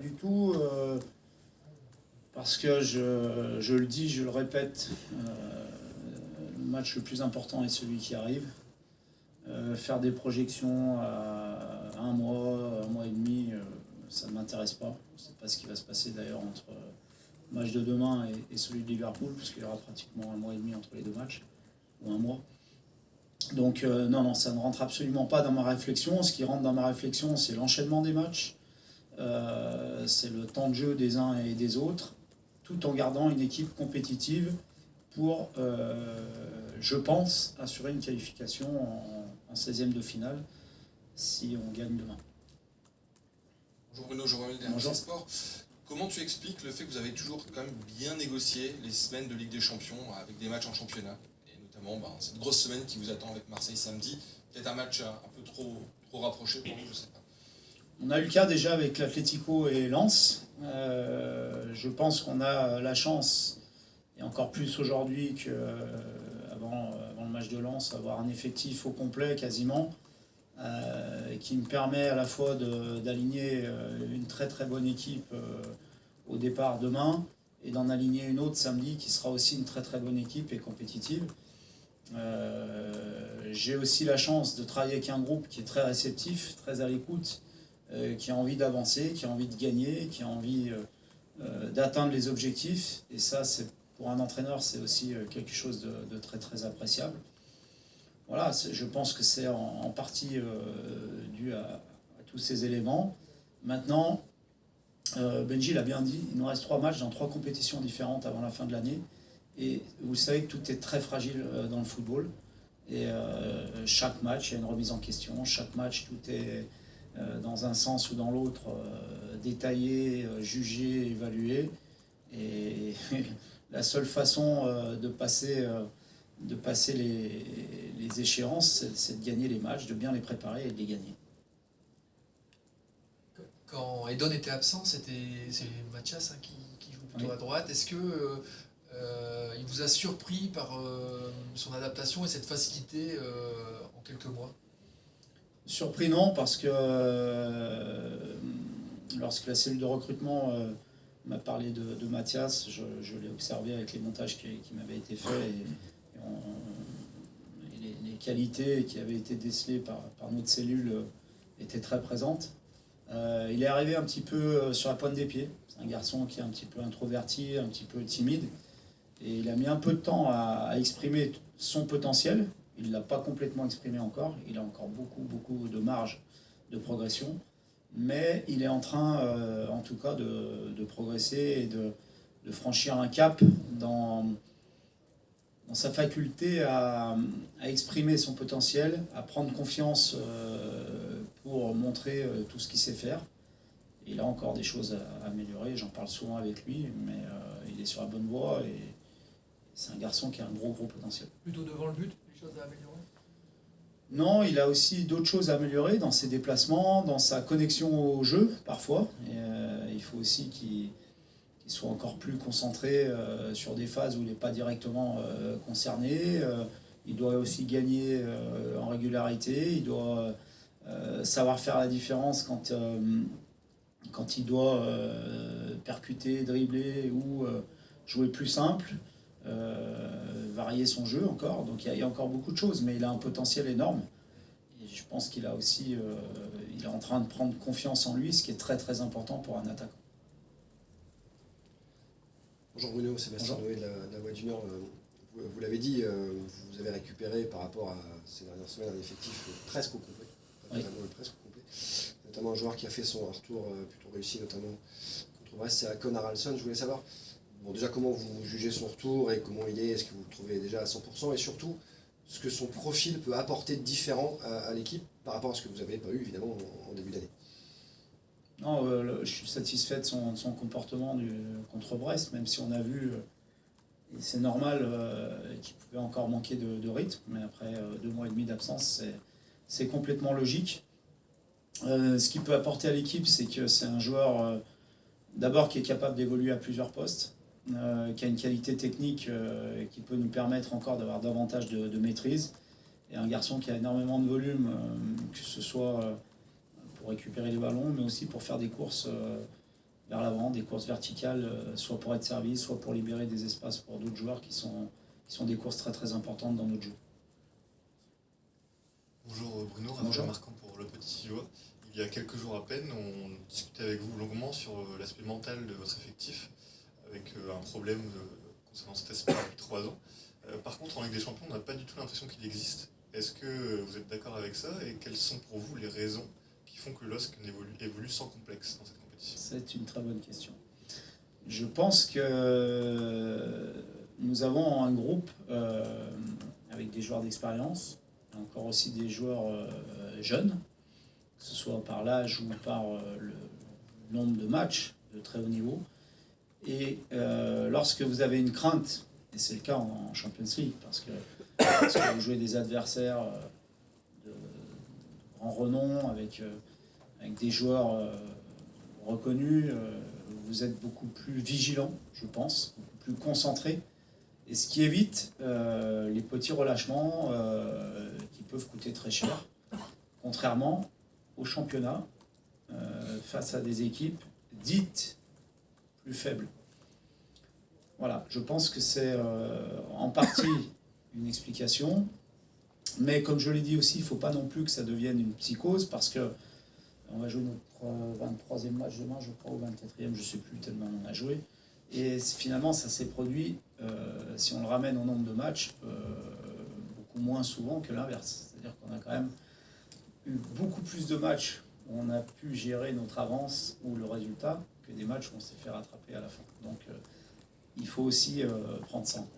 du tout. Parce que je le dis, je le répète, le match le plus important est celui qui arrive. Faire des projections à un mois et demi, ça ne m'intéresse pas. Je ne sais pas ce qui va se passer d'ailleurs entre le match de demain et celui de Liverpool, puisqu'il y aura pratiquement un mois et demi entre les deux matchs, ou un mois. Donc non, ça ne rentre absolument pas dans ma réflexion. Ce qui rentre dans ma réflexion, c'est l'enchaînement des matchs, c'est le temps de jeu des uns et des autres, tout en gardant une équipe compétitive pour, je pense, assurer une qualification en 16e de finale si on gagne demain. Bonjour Bruno, Jean-Manuel d'RMC Sport. Comment tu expliques le fait que vous avez toujours quand même bien négocié les semaines de Ligue des Champions avec des matchs en championnat, et notamment cette grosse semaine qui vous attend avec Marseille samedi, peut-être un match un peu trop rapproché pour vous, je ne sais pas. On a eu le cas déjà avec l'Atlético et Lens. Je pense qu'on a la chance, et encore plus aujourd'hui qu'avant le match de Lens, d'avoir un effectif au complet quasiment, qui me permet à la fois d'aligner une très très bonne équipe au départ demain et d'en aligner une autre samedi qui sera aussi une très très bonne équipe et compétitive. J'ai aussi la chance de travailler avec un groupe qui est très réceptif, très à l'écoute, qui a envie d'avancer, qui a envie de gagner, qui a envie d'atteindre les objectifs. Et ça, pour un entraîneur, c'est aussi quelque chose de très très appréciable. Voilà, je pense que c'est en partie dû à tous ces éléments. Maintenant, Benji l'a bien dit, il nous reste 3 matchs dans 3 compétitions différentes avant la fin de l'année. Et vous savez que tout est très fragile dans le football. Et chaque match, il y a une remise en question. Chaque match, tout est dans un sens ou dans l'autre détaillé, jugé, évalué. Et la seule façon de passer les échéances, c'est de gagner les matchs, de bien les préparer et de les gagner. Quand Edon était absent, c'est Mathias qui joue plutôt à droite. Est-ce que il vous a surpris par son adaptation et cette facilité en quelques mois? Surpris non, parce que lorsque la cellule de recrutement m'a parlé de Mathias, je l'ai observé avec les montages qui m'avaient été faits et les qualités qui avaient été décelées par notre cellule étaient très présentes. Il est arrivé un petit peu sur la pointe des pieds. C'est un garçon qui est un petit peu introverti, un petit peu timide. Et il a mis un peu de temps à exprimer son potentiel. Il ne l'a pas complètement exprimé encore. Il a encore beaucoup de marge de progression. Mais il est en train, en tout cas, de progresser et de franchir un cap dans sa faculté à exprimer son potentiel, à prendre confiance pour montrer tout ce qu'il sait faire. Il a encore des choses à améliorer, j'en parle souvent avec lui, mais il est sur la bonne voie et c'est un garçon qui a un gros potentiel. Plutôt devant le but, des choses à améliorer? Non, il a aussi d'autres choses à améliorer dans ses déplacements, dans sa connexion au jeu, parfois. Et, il faut aussi qu'il soit encore plus concentré sur des phases où il n'est pas directement concerné. Il doit aussi gagner en régularité. Il doit savoir faire la différence quand il doit percuter, dribbler ou jouer plus simple. Varier son jeu encore, donc il y a encore beaucoup de choses, mais il a un potentiel énorme et je pense qu'il a aussi il est en train de prendre confiance en lui, ce qui est très très important pour un attaquant. Bonjour Bruno, Sébastien Noé de la Voix du Nord. Vous l'avez dit, vous avez récupéré par rapport à ces dernières semaines un effectif presque au complet, presque au complet, notamment un joueur qui a fait son retour plutôt réussi, notamment contre Brest, c'est Akon Haraldsson. Je voulais savoir déjà comment vous jugez son retour et comment il est, est-ce que vous le trouvez déjà à 100%, et surtout ce que son profil peut apporter de différent à l'équipe par rapport à ce que vous n'avez pas eu évidemment en début d'année. Non, je suis satisfait de son comportement contre Brest, même si on a vu, et c'est normal qu'il pouvait encore manquer de rythme, mais après 2 mois et demi d'absence, c'est complètement logique. Ce qu'il peut apporter à l'équipe, c'est que c'est un joueur d'abord qui est capable d'évoluer à plusieurs postes, qui a une qualité technique qui peut nous permettre encore d'avoir davantage de maîtrise, et un garçon qui a énormément de volume, que ce soit pour récupérer les ballons, mais aussi pour faire des courses vers l'avant, des courses verticales, soit pour être servi, soit pour libérer des espaces pour d'autres joueurs qui sont des courses très très importantes dans notre jeu. Bonjour Bruno, Bonjour. Raphaël Marquand pour Le Petit Joie. Il y a quelques jours à peine, on discutait avec vous longuement sur l'aspect mental de votre effectif, avec un problème concernant cet aspect depuis 3 ans. Par contre, en Ligue des Champions, on n'a pas du tout l'impression qu'il existe. Est-ce que vous êtes d'accord avec ça et quelles sont pour vous les raisons qui font que LOSC évolue sans complexe dans cette compétition? C'est une très bonne question. Je pense que nous avons un groupe avec des joueurs d'expérience, encore aussi des joueurs jeunes, que ce soit par l'âge ou par le nombre de matchs de très haut niveau. Et lorsque vous avez une crainte, et c'est le cas en Champions League, parce que vous jouez des adversaires de grand renom, avec des joueurs reconnus, vous êtes beaucoup plus vigilant, je pense, beaucoup plus concentré, et ce qui évite les petits relâchements qui peuvent coûter très cher, contrairement au championnat, face à des équipes dites plus faibles. Voilà, je pense que c'est en partie une explication, mais comme je l'ai dit aussi, il ne faut pas non plus que ça devienne une psychose, parce que on va jouer notre 23e match demain, je crois, ou 24e, je ne sais plus tellement on a joué, et finalement ça s'est produit, si on le ramène au nombre de matchs, beaucoup moins souvent que l'inverse. C'est-à-dire qu'on a quand même eu beaucoup plus de matchs où on a pu gérer notre avance ou le résultat que des matchs où on s'est fait rattraper à la fin. Donc il faut aussi prendre ça en compte.